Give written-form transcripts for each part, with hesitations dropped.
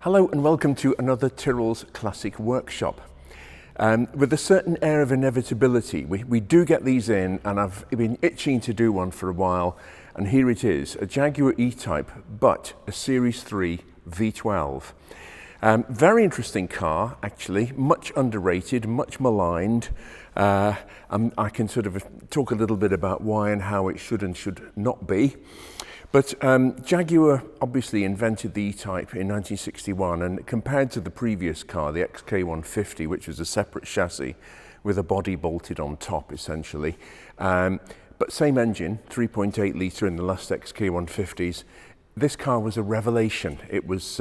Hello and welcome to another Tyrrell's Classic Workshop. With a certain air of inevitability, we do get these in, and I've been itching to do one for a while, and here it is, a Jaguar E Type, but a Series 3 V12. Very interesting car, actually, much underrated, much maligned. I can sort of talk a little bit about why and how it should and should not be. But Jaguar obviously invented the E-Type in 1961, and compared to the previous car, the XK150, which was a separate chassis with a body bolted on top, essentially. But same engine, 3.8 litre in the last XK150s. This car was a revelation. It was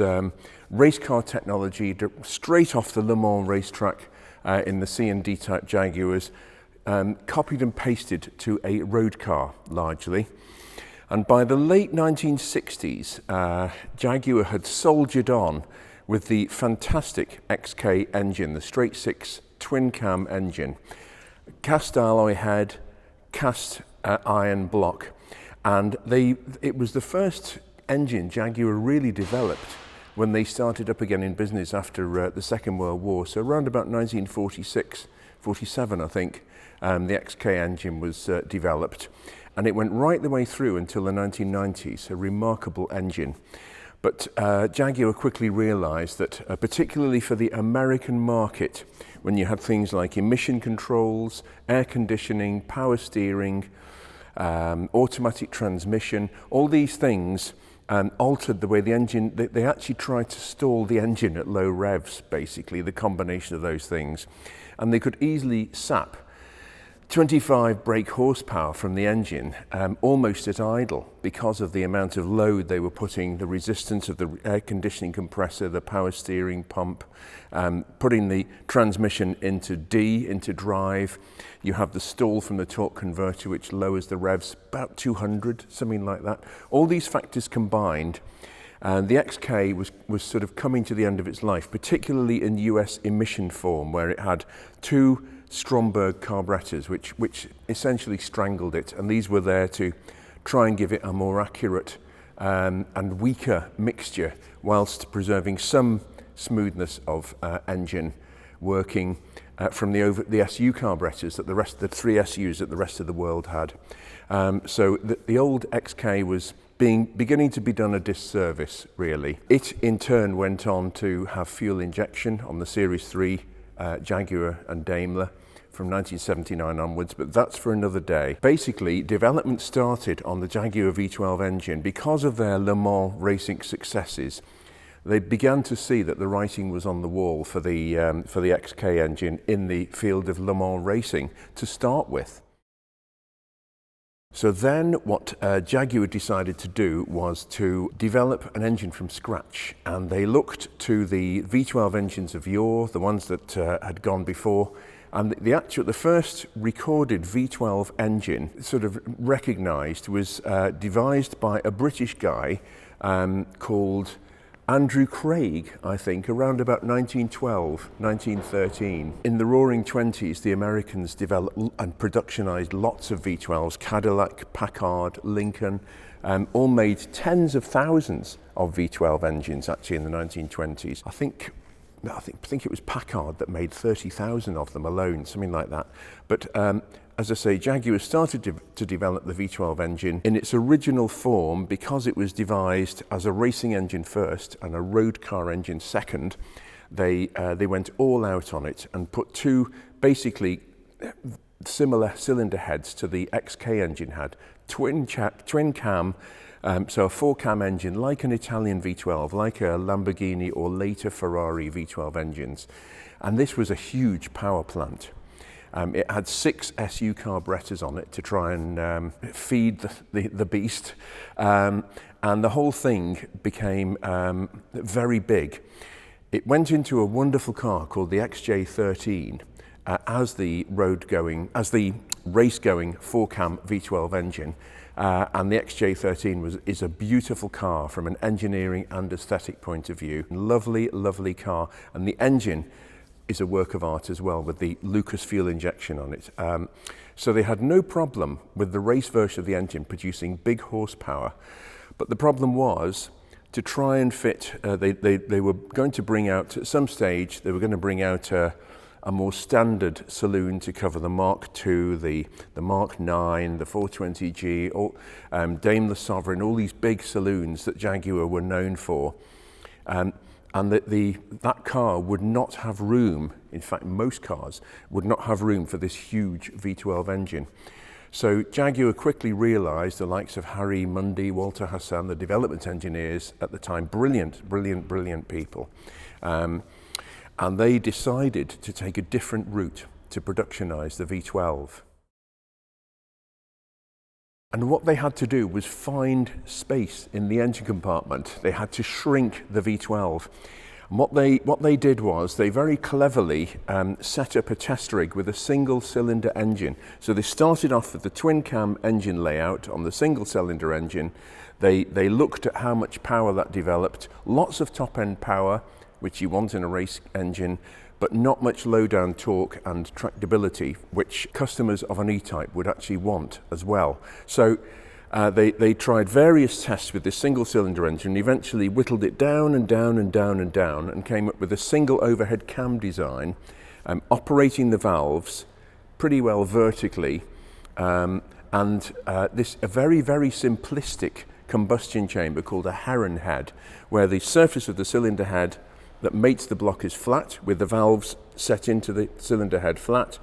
race car technology straight off the Le Mans racetrack in the C and D Type Jaguars, copied and pasted to a road car, largely. And by the late 1960s, Jaguar had soldiered on with the fantastic XK engine, the straight six twin cam engine, cast alloy head, cast iron block, and it was the first engine Jaguar really developed when they started up again in business after the Second World War. So around about 1946, 47, I think, the XK engine was developed. And it went right the way through until the 1990s, a remarkable engine. But Jaguar quickly realised that, particularly for the American market, when you had things like emission controls, air conditioning, power steering, automatic transmission, all these things altered the way the engine, they actually tried to stall the engine at low revs, basically, the combination of those things. And they could easily sap 25 brake horsepower from the engine almost at idle because of the amount of load they were putting, the resistance of the air conditioning compressor, the power steering pump, putting the transmission into D, into drive. You have the stall from the torque converter, which lowers the revs about 200, something like that. All these factors combined, the XK was sort of coming to the end of its life, particularly in US emission form, where it had two Strombergs carburettors, which essentially strangled it, and these were there to try and give it a more accurate and weaker mixture, whilst preserving some smoothness of engine working from the SU carburettors that the three SUs that the rest of the world had. So the old XK was beginning to be done a disservice, really. It in turn went on to have fuel injection on the Series 3 Jaguar and Daimler from 1979 onwards, but that's for another day. Basically, development started on the Jaguar V12 engine because of their Le Mans racing successes. They began to see that the writing was on the wall for the XK engine in the field of Le Mans racing to start with. So then what Jaguar decided to do was to develop an engine from scratch, and they looked to the V12 engines of yore, the ones that had gone before, and the first recorded V12 engine sort of recognised was devised by a British guy called Andrew Craig, I think, around about 1912, 1913. In the Roaring Twenties, the Americans developed and productionized lots of V12s, Cadillac, Packard, Lincoln, all made tens of thousands of V12 engines actually in the 1920s. I think it was Packard that made 30,000 of them alone, something like that. But as I say, Jaguar started to develop the V12 engine in its original form because it was devised as a racing engine first and a road car engine second. They went all out on it and put two basically similar cylinder heads to the XK engine had, twin cam, so a four cam engine like an Italian V12, like a Lamborghini or later Ferrari V12 engines. And this was a huge power plant. It had 6 SU carburettors on it to try and feed the beast, and the whole thing became very big. It went into a wonderful car called the XJ13 as the race-going 4-cam V12 engine, and the XJ13 is a beautiful car from an engineering and aesthetic point of view. Lovely, lovely car, and the engine is a work of art as well, with the Lucas fuel injection on it. So they had no problem with the race version of the engine producing big horsepower, but the problem was to try and fit, they were going to bring out, at some stage, they were going to bring out a more standard saloon to cover the Mark II, the Mark IX, the 420G, Daimler Sovereign, all these big saloons that Jaguar were known for. And that car would not have room, in fact most cars would not have room for this huge V12 engine. So Jaguar quickly realised, the likes of Harry Mundy, Walter Hassan, the development engineers at the time, brilliant people, and they decided to take a different route to productionise the V12. And what they had to do was find space in the engine compartment. They had to shrink the V12. And what they did was they very cleverly set up a test rig with a single cylinder engine. So they started off with the twin cam engine layout on the single cylinder engine. They looked at how much power that developed, lots of top end power, which you want in a race engine, but not much low down torque and tractability, which customers of an E-Type would actually want as well. So they tried various tests with this single cylinder engine, eventually whittled it down and down and down and down, and came up with a single overhead cam design, operating the valves pretty well vertically, and this a very simplistic combustion chamber called a heron head, where the surface of the cylinder head that mates the block is flat, with the valves set into the cylinder head flat,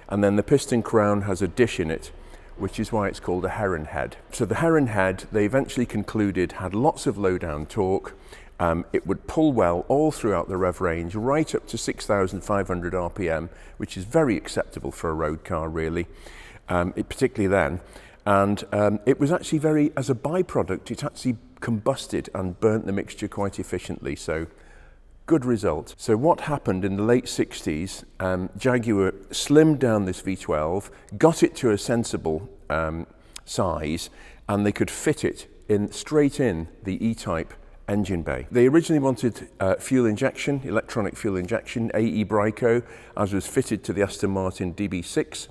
and then the piston crown has a dish in it, which is why it's called a heron head. So the heron head, they eventually concluded, had lots of low down torque. It would pull well all throughout the rev range, right up to 6,500 RPM, which is very acceptable for a road car, really, particularly then. And it was actually as a byproduct, it actually combusted and burnt the mixture quite efficiently. So good result. So what happened in the late 60s, Jaguar slimmed down this V12, got it to a sensible size, and they could fit it straight in the E-Type engine bay. They originally wanted fuel injection, electronic fuel injection, AE Brico, as was fitted to the Aston Martin DB6,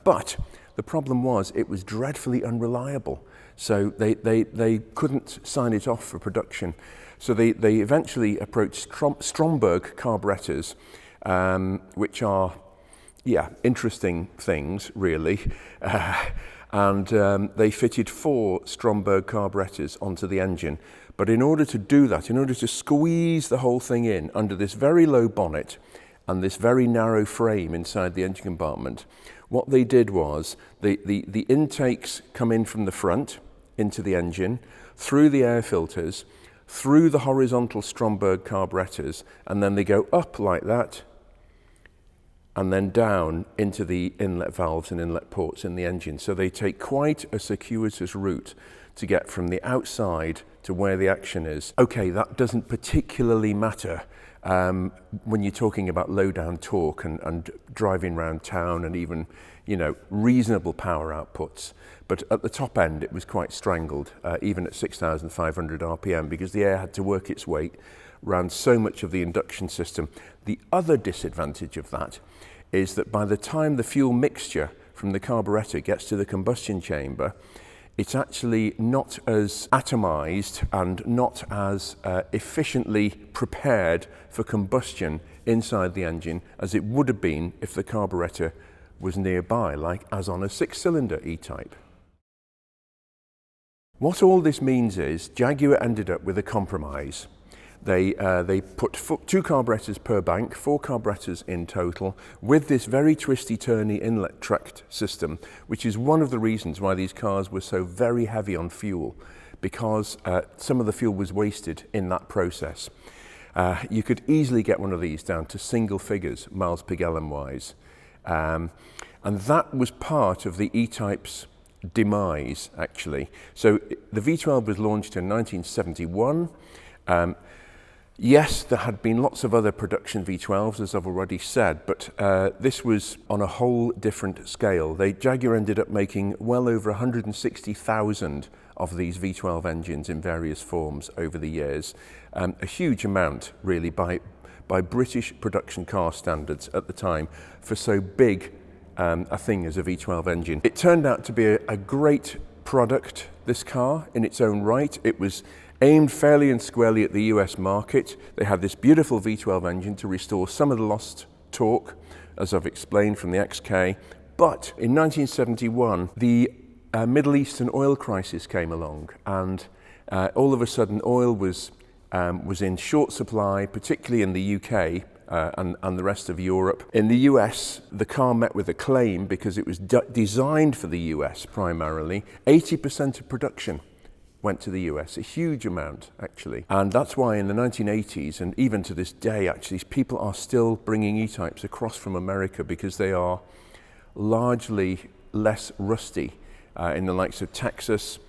but the problem was it was dreadfully unreliable. So they couldn't sign it off for production. So they eventually approached Stromberg carburettors, which are, interesting things, really. And they fitted 4 Stromberg carburettors onto the engine. But in order to do that, in order to squeeze the whole thing in under this very low bonnet and this very narrow frame inside the engine compartment, what they did was the intakes come in from the front into the engine, through the air filters, through the horizontal Stromberg carburettors, and then they go up like that, and then down into the inlet valves and inlet ports in the engine. So they take quite a circuitous route to get from the outside to where the action is. Okay, that doesn't particularly matter when you're talking about low down torque and driving around town and even, reasonable power outputs. But at the top end, it was quite strangled, even at 6,500 RPM, because the air had to work its way around so much of the induction system. The other disadvantage of that is that by the time the fuel mixture from the carburettor gets to the combustion chamber, it's actually not as atomized and not as efficiently prepared for combustion inside the engine as it would have been if the carburettor was nearby, as on a 6-cylinder E-Type. What all this means is Jaguar ended up with a compromise. They put 2 carburettors per bank, 4 carburettors in total, with this very twisty-turny inlet tract system, which is one of the reasons why these cars were so very heavy on fuel, because some of the fuel was wasted in that process. You could easily get one of these down to single figures, miles per gallon wise. And that was part of the E-Type's demise, actually. So the V12 was launched in 1971. Yes, there had been lots of other production V12s, as I've already said, but this was on a whole different scale. Jaguar ended up making well over 160,000 of these V12 engines in various forms over the years. A huge amount, really, by British production car standards at the time for so big a thing as a V12 engine. It turned out to be a great product, this car, in its own right. It was aimed fairly and squarely at the US market. They had this beautiful V12 engine to restore some of the lost torque, as I've explained, from the XK. But in 1971, the Middle Eastern oil crisis came along, and all of a sudden oil was in short supply, particularly in the UK and the rest of Europe. In the US, the car met with acclaim because it was designed for the US primarily. 80% of production went to the US, a huge amount actually. And that's why in the 1980s, and even to this day actually, people are still bringing E-types across from America because they are largely less rusty in the likes of Texas,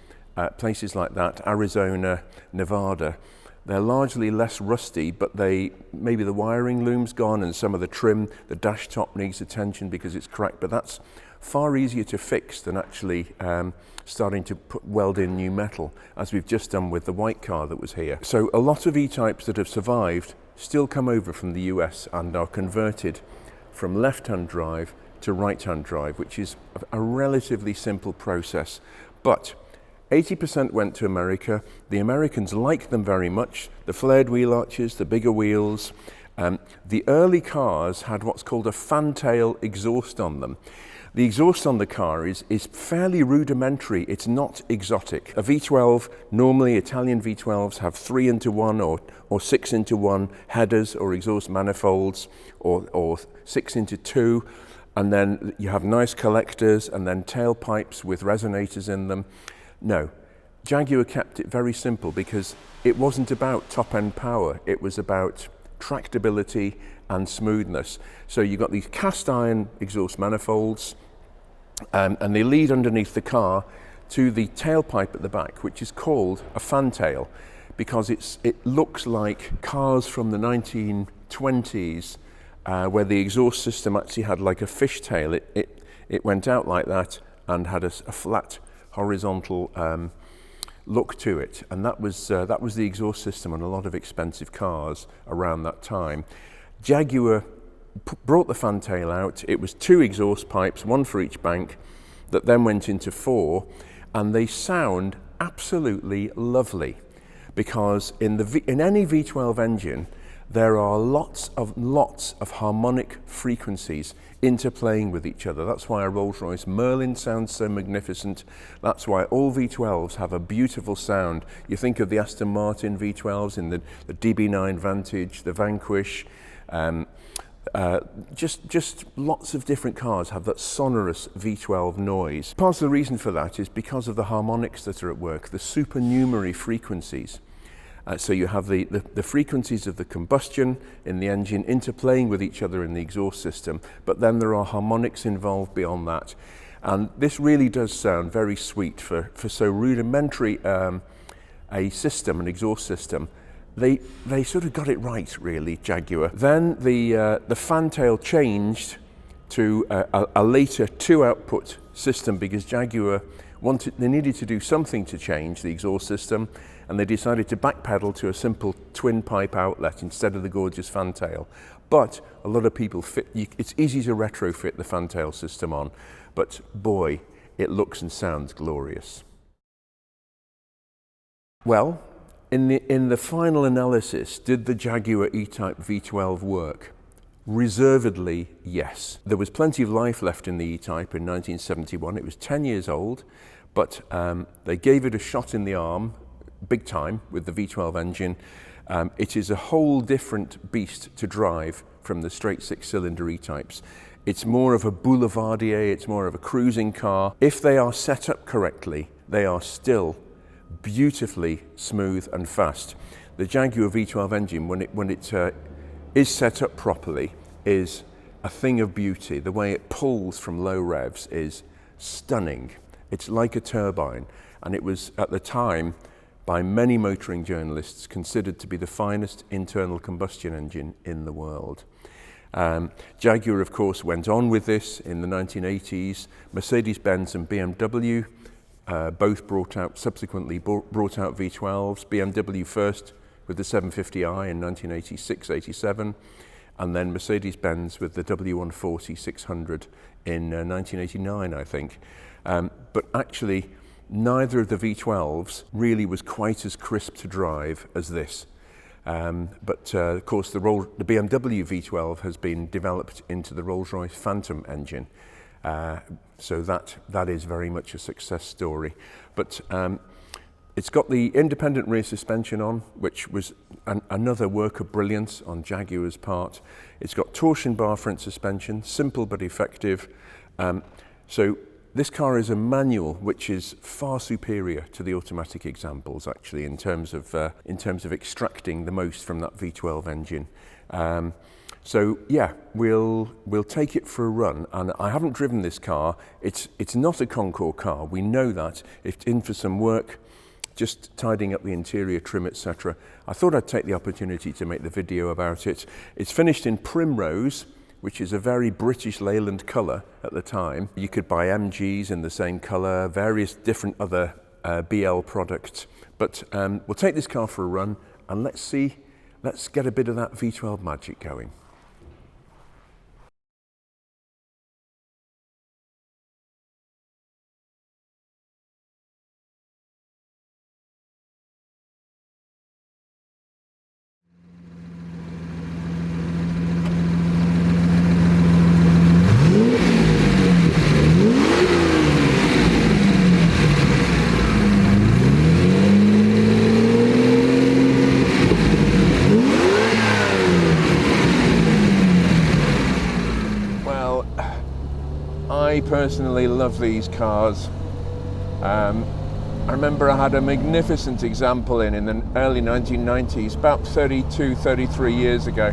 places like that, Arizona, Nevada. They're largely less rusty, but maybe the wiring loom's gone and some of the trim, the dash top needs attention because it's cracked, but that's far easier to fix than actually starting to weld in new metal, as we've just done with the white car that was here. So a lot of E-types that have survived still come over from the US and are converted from left-hand drive to right-hand drive, which is a relatively simple process. But 80% went to America. The Americans liked them very much. The flared wheel arches, the bigger wheels. The early cars had what's called a fantail exhaust on them. The exhaust on the car is fairly rudimentary. It's not exotic. A V12, normally Italian V12s have 3-into-1 or 6-into-1 headers or exhaust manifolds, or 6-into-2. And then you have nice collectors and then tailpipes with resonators in them. No, Jaguar kept it very simple because it wasn't about top-end power. It was about tractability and smoothness. So you've got these cast iron exhaust manifolds, and they lead underneath the car to the tailpipe at the back, which is called a fantail because it looks like cars from the 1920s where the exhaust system actually had like a fishtail. It went out like that and had a flat horizontal look to it, and that was the exhaust system on a lot of expensive cars around that time. Jaguar brought the fantail out. It was 2 exhaust pipes, 1 for each bank, that then went into 4, and they sound absolutely lovely because in any V12 engine there are lots of harmonic frequencies interplaying with each other. That's why a Rolls-Royce Merlin sounds so magnificent. That's why all V12s have a beautiful sound. You think of the Aston Martin V12s in the DB9 Vantage, the Vanquish, just lots of different cars have that sonorous V12 noise. Part of the reason for that is because of the harmonics that are at work, the supernumerary frequencies. So you have the frequencies of the combustion in the engine interplaying with each other in the exhaust system, but then there are harmonics involved beyond that. And this really does sound very sweet for so rudimentary a system, an exhaust system. They sort of got it right, really, Jaguar. Then the fantail changed to a later 2-output system because Jaguar they needed to do something to change the exhaust system, and they decided to backpedal to a simple twin pipe outlet instead of the gorgeous fantail. But a lot of people it's easy to retrofit the fantail system on, but boy, it looks and sounds glorious. Well, in the final analysis, did the Jaguar E Type V12 work? Reservedly, yes. There was plenty of life left in the E Type in 1971. It was 10 years old, but they gave it a shot in the arm, big time, with the V12 engine. It is a whole different beast to drive from the straight 6-cylinder E-types. It's more of a boulevardier, it's more of a cruising car. If they are set up correctly, they are still beautifully smooth and fast. The Jaguar V12 engine, when it is set up properly, is a thing of beauty. The way it pulls from low revs is stunning. It's like a turbine, and it was at the time by many motoring journalists considered to be the finest internal combustion engine in the world. Jaguar, of course, went on with this in the 1980s. Mercedes-Benz and BMW both subsequently brought out V12s. BMW first with the 750i in 1986-87, and then Mercedes-Benz with the W140 600 in 1989, I think. But actually, neither of the V12s really was quite as crisp to drive as this. But of course the BMW V12 has been developed into the Rolls-Royce Phantom engine, so that is very much a success story. But it's got the independent rear suspension on, which was another work of brilliance on Jaguar's part. It's got torsion bar front suspension, simple but effective. So this car is a manual which is far superior to the automatic examples, actually, in terms of extracting the most from that V12 engine. So yeah, we'll take it for a run. And I haven't driven this car. It's not a Concours car. We know that. It's in for some work, just tidying up the interior trim, etc. I thought I'd take the opportunity to make the video about it. It's finished in Primrose, which is a very British Leyland colour at the time. You could buy MGs in the same colour, various different other BL products. But we'll take this car for a run and let's get a bit of that V12 magic going. I personally love these cars. I remember I had a magnificent example in the early 1990s, about 32, 33 years ago,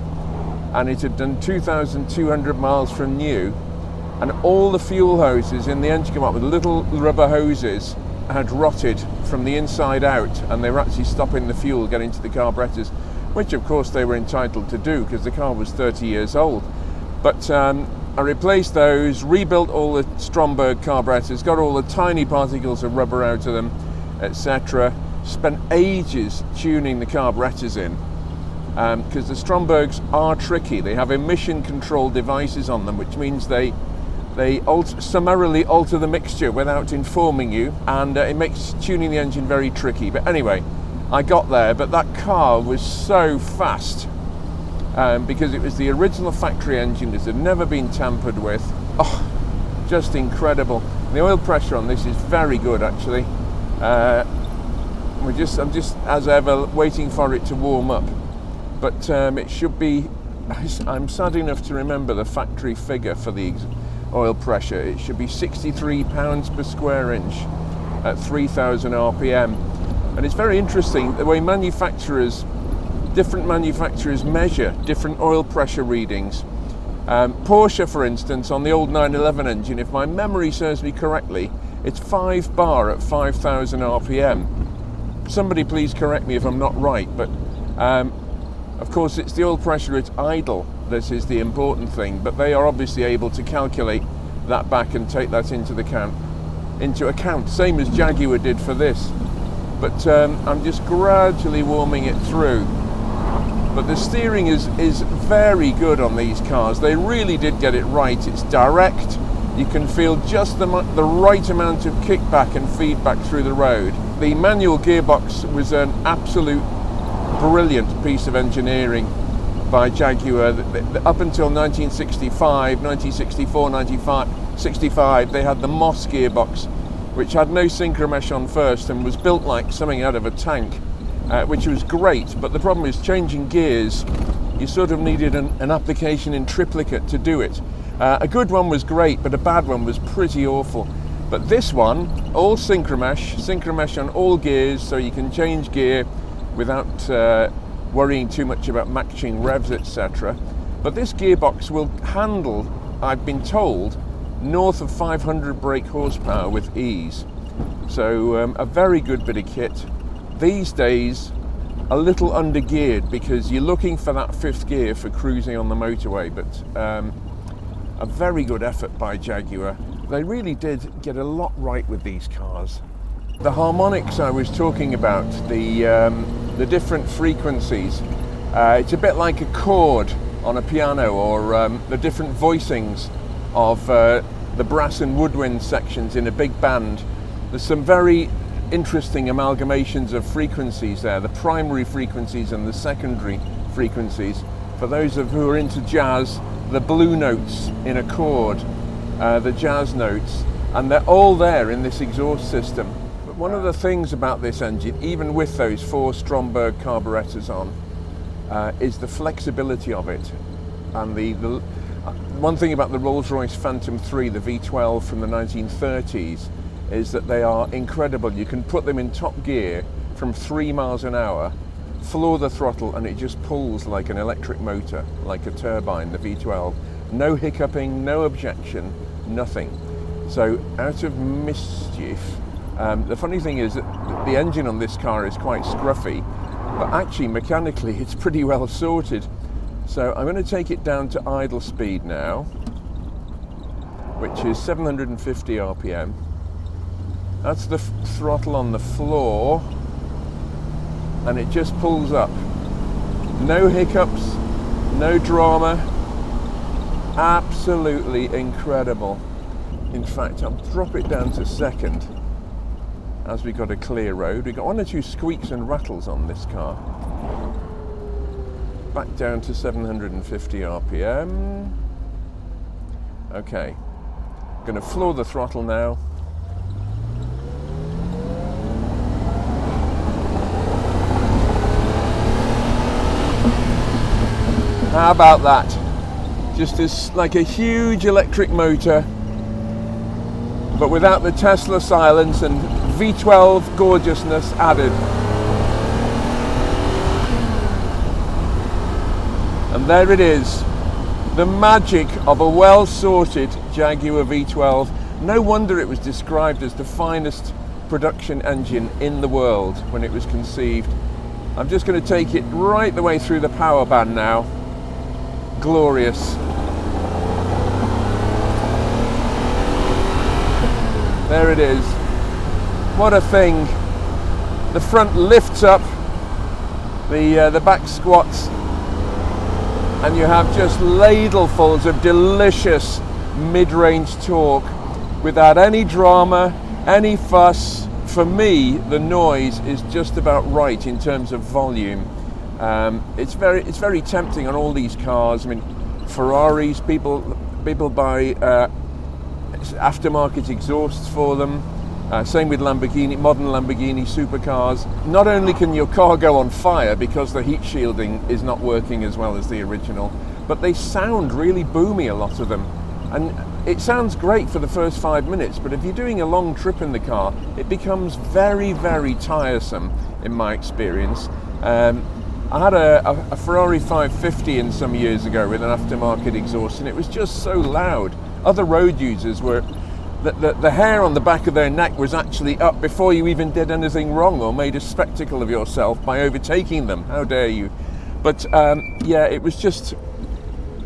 and it had done 2,200 miles from new, and all the fuel hoses in the engine compartment, little rubber hoses, had rotted from the inside out, and they were actually stopping the fuel getting to the carburettors, which of course they were entitled to do because the car was 30 years old. But I replaced those, rebuilt all the Stromberg carburettors, got all the tiny particles of rubber out of them, etc. Spent ages tuning the carburettors in because the Strombergs are tricky. They have emission control devices on them, which means they summarily alter the mixture without informing you, and it makes tuning the engine very tricky. But anyway, I got there, but that car was so fast. Because it was the original factory engine that had never been tampered with. Oh, just incredible. The oil pressure on this is very good, actually. I'm just, as ever, waiting for it to warm up. But it should be, I'm sad enough to remember the factory figure for the oil pressure. It should be 63 pounds per square inch at 3,000 RPM. And it's very interesting the way different manufacturers measure different oil pressure readings. Porsche, for instance, on the old 911 engine, if my memory serves me correctly, it's 5 bar at 5,000 RPM. Somebody please correct me if I'm not right, but of course it's the oil pressure at idle that is the important thing, but they are obviously able to calculate that back and take that into account, same as Jaguar did for this. But I'm just gradually warming it through. But the steering is very good on these cars. They really did get it right. It's direct. You can feel just the right amount of kickback and feedback through the road. The manual gearbox was an absolute brilliant piece of engineering by Jaguar. Up until 1965, 1964, 1965, they had the Moss gearbox, which had no synchromesh on first and was built like something out of a tank. Which was great, but the problem is changing gears. You sort of needed an application in triplicate to do it. A good one was great, but a bad one was pretty awful. But this one, all synchromesh on all gears, so you can change gear without worrying too much about matching revs, etc. But this gearbox will handle, I've been told, north of 500 brake horsepower with ease. So a very good bit of kit. These days, a little under geared because you're looking for that 5th gear for cruising on the motorway, but a very good effort by Jaguar. They really did get a lot right with these cars. The harmonics I was talking about, the different frequencies, it's a bit like a chord on a piano, or the different voicings of the brass and woodwind sections in a big band. There's some very interesting amalgamations of frequencies there, the primary frequencies and the secondary frequencies. For those of who are into jazz, the blue notes in a chord, the jazz notes, and they're all there in this exhaust system. But one of the things about this engine, even with those 4 Stromberg carburettors on, is the flexibility of it. And the one thing about the Rolls-Royce Phantom 3, the V12 from the 1930s, is that they are incredible. You can put them in top gear from 3 miles an hour, floor the throttle, and it just pulls like an electric motor, like a turbine, the V12. No hiccuping, no objection, nothing. So out of mischief, the funny thing is that the engine on this car is quite scruffy, but actually mechanically it's pretty well sorted. So I'm going to take it down to idle speed now, which is 750 RPM. That's the throttle on the floor, and it just pulls up. No hiccups, no drama, absolutely incredible. In fact, I'll drop it down to second as we got a clear road. We've got 1 or 2 squeaks and rattles on this car. Back down to 750 RPM. Okay, going to floor the throttle now. How about that? Just as like a huge electric motor, but without the Tesla silence and V12 gorgeousness added. And there it is, the magic of a well-sorted Jaguar V12. No wonder it was described as the finest production engine in the world when it was conceived. I'm just going to take it right the way through the power band now. Glorious. There it is. What a thing. The front lifts up, the back squats, and you have just ladlefuls of delicious mid-range torque without any drama, any fuss. For me, the noise is just about right in terms of volume. It's very tempting on all these cars. I mean, Ferraris, people buy aftermarket exhausts for them. Same with Lamborghini, modern Lamborghini supercars. Not only can your car go on fire because the heat shielding is not working as well as the original, but they sound really boomy, a lot of them. And it sounds great for the first 5 minutes, but if you're doing a long trip in the car, it becomes very, very tiresome, in my experience. I had a Ferrari 550 in some years ago with an aftermarket exhaust, and it was just so loud. Other road users were, the hair on the back of their neck was actually up before you even did anything wrong or made a spectacle of yourself by overtaking them. How dare you? But yeah, it was just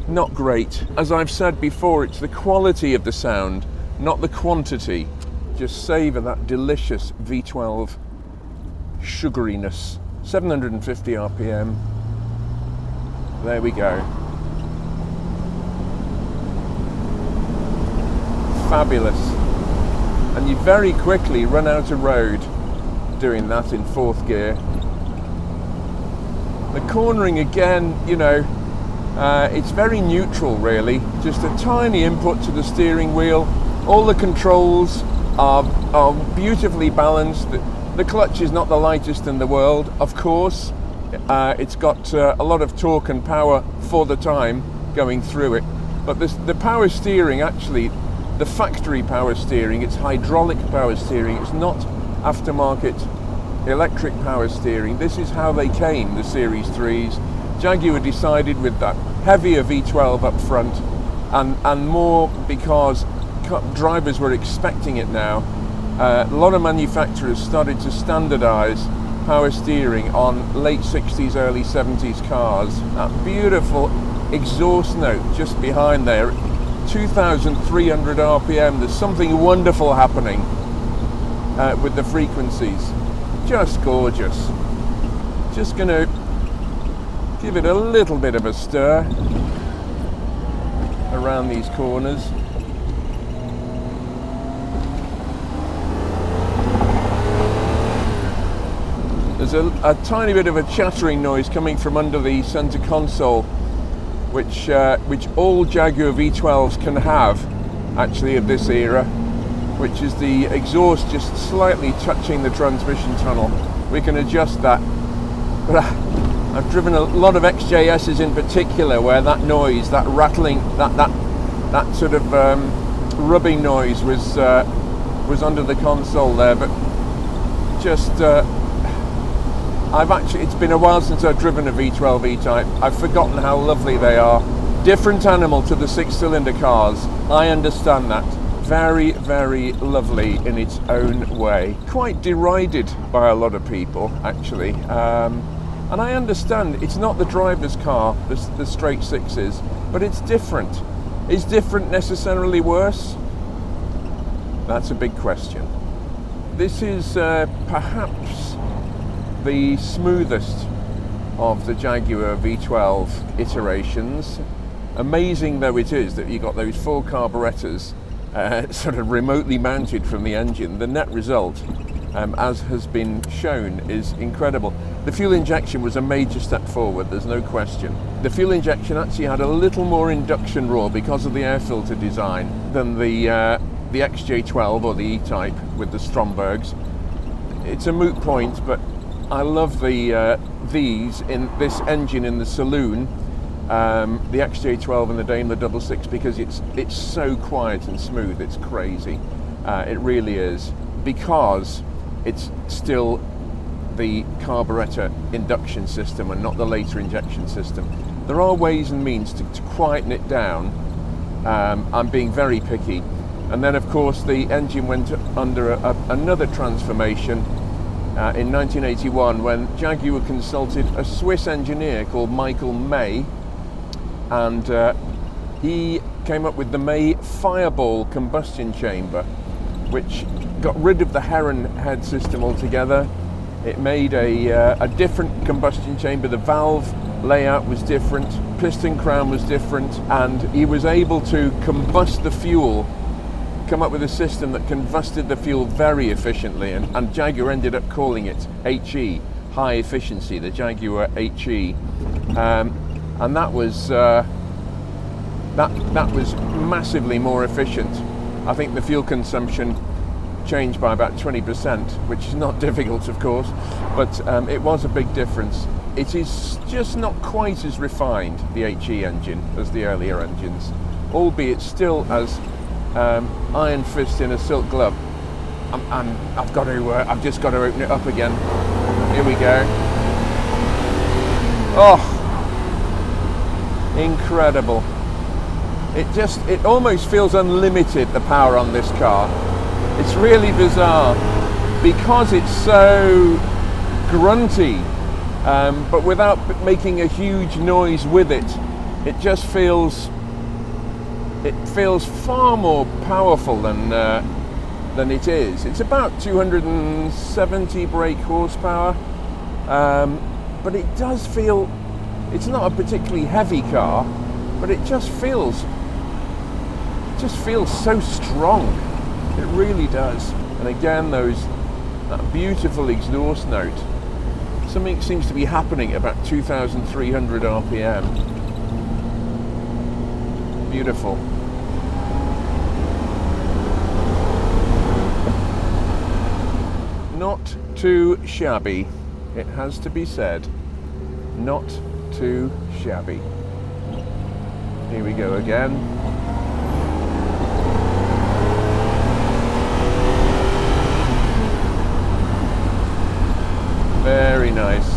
not great. As I've said before, it's the quality of the sound, not the quantity. Just savour that delicious V12 sugariness. 750 RPM. There we go. Fabulous. And you very quickly run out of road doing that in 4th gear. The cornering again, you know, it's very neutral really. Just a tiny input to the steering wheel. All the controls are beautifully balanced. The clutch is not the lightest in the world, of course. It's got a lot of torque and power for the time going through it. But the power steering, actually, the factory power steering, it's hydraulic power steering. It's not aftermarket electric power steering. This is how they came, the Series 3s. Jaguar decided with that heavier V12 up front, and more because drivers were expecting it now. A lot of manufacturers started to standardise power steering on late 60s, early 70s cars. That beautiful exhaust note just behind there, 2,300 RPM. There's something wonderful happening with the frequencies. Just gorgeous. Just going to give it a little bit of a stir around these corners. there's a tiny bit of a chattering noise coming from under the center console, which all Jaguar V12s can have, actually, of this era, which is the exhaust just slightly touching the transmission tunnel. We can adjust that. But I've driven a lot of XJSs in particular, where that noise, that rattling, that sort of rubbing noise was under the console there. But just it's been a while since I've driven a V12 E-Type. I've forgotten how lovely they are. Different animal to the 6-cylinder cars, I understand that. Very, very lovely in its own way. Quite derided by a lot of people, actually. And I understand it's not the driver's car, the straight sixes, but it's different. Is different necessarily worse? That's a big question. This is perhaps the smoothest of the Jaguar V12 iterations. Amazing though it is that you got those 4 carburettors sort of remotely mounted from the engine. The net result, as has been shown, is incredible. The fuel injection was a major step forward, there's no question. The fuel injection actually had a little more induction roar because of the air filter design than the XJ12 or the E-Type with the Strombergs. It's a moot point, but I love these in this engine in the saloon, the XJ12 and the Daimler 66, because it's so quiet and smooth. It's crazy. It really is, because it's still the carburetor induction system and not the later injection system. There are ways and means to quieten it down. I'm being very picky. And then of course the engine went under another transformation in 1981 when Jaguar consulted a Swiss engineer called Michael May, and he came up with the May Fireball combustion chamber, which got rid of the Heron head system altogether. It made a different combustion chamber. The valve layout was different, piston crown was different, and he was able to combust the fuel, come up with a system that combusted the fuel very efficiently, and Jaguar ended up calling it HE, high efficiency, the Jaguar HE, and that was massively more efficient. I think the fuel consumption changed by about 20%, which is not difficult, of course, but it was a big difference. It is just not quite as refined, the HE engine, as the earlier engines, albeit still as iron fist in a silk glove. I've just got to open it up again. Here we go. Oh, incredible. It almost feels unlimited, the power on this car. It's really bizarre because it's so grunty, but without making a huge noise with it. It just feels far more powerful than it is. It's about 270 brake horsepower, but it does feel, it's not a particularly heavy car, but it just feels so strong. It really does. And again, that beautiful exhaust note. Something seems to be happening at about 2,300 RPM. Beautiful. Not too shabby, it has to be said. Not too shabby. Here we go again. Very nice.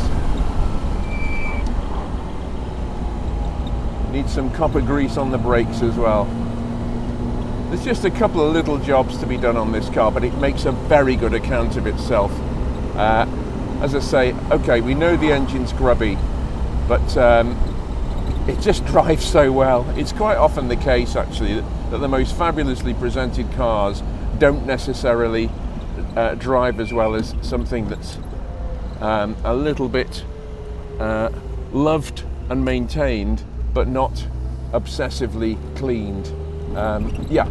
Need some copper grease on the brakes as well. There's just a couple of little jobs to be done on this car, but it makes a very good account of itself. As I say, okay, we know the engine's grubby, but it just drives so well. It's quite often the case, actually, that the most fabulously presented cars don't necessarily drive as well as something that's a little bit loved and maintained, but not obsessively cleaned. Yeah,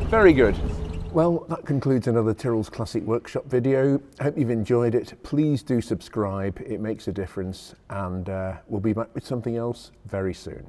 very good. Well, that concludes another Tyrrell's Classic Workshop video. I hope you've enjoyed it. Please do subscribe, it makes a difference, and we'll be back with something else very soon.